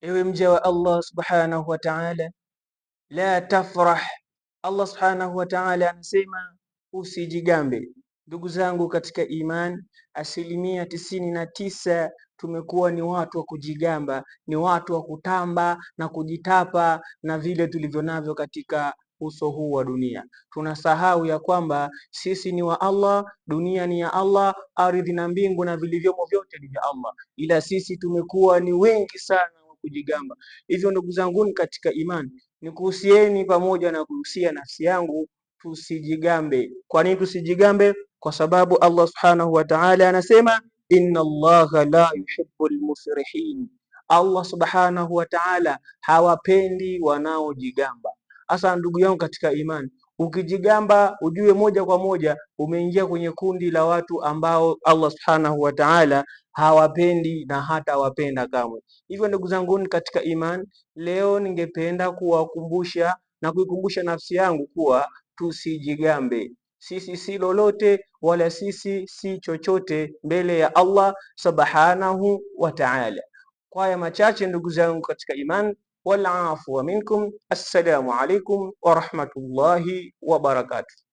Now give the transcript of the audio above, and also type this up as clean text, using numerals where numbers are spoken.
Ewe mja wa Allah subhanahu wa ta'ala, la tafrah. Allah subhanahu wa ta'ala anasema usijigambe. Ndugu zangu katika iman, 99% tumekuwa ni watu wa kujigamba, ni watu wa kutamba na kujitapa na vile tulivyo navyo katika uso huu wa dunia. Tunasahau ya kwamba sisi ni wa Allah, dunia ni ya Allah, ardhi na mbingu na vilivyomo vyote ni vya Allah, ila sisi tumekuwa ni wengi sana kujigamba. Hivyo ndugu zangu katika imani, nikuhusieni pamoja na kuhusia nafsi yangu tusijigambe. Kwa nini tusijigambe? Kwa sababu Allah subhanahu wa ta'ala anasema inna Allaha la yuhibbul musrihin. Allah subhanahu wa ta'ala hawapendi wanaojigamba. Hasa ndugu yangu katika imani, ukijigamba ujue moja kwa moja umeingia kwenye kundi la watu ambao Allah subhanahu wa ta'ala hawapendi na hata wapenda kamwe. Hivyo ndugu zangu katika iman, leo ningependa kuwakumbusha na kuikumbusha nafsi yangu kuwa tusijigambe. Sisi si lolote wala sisi si chochote mbele ya Allah subhanahu wa ta'ala. Kwa haya machache ndugu zangu katika iman, wal afwa minkum. Assalamu alaikum wa rahmatullahi wa barakatuh.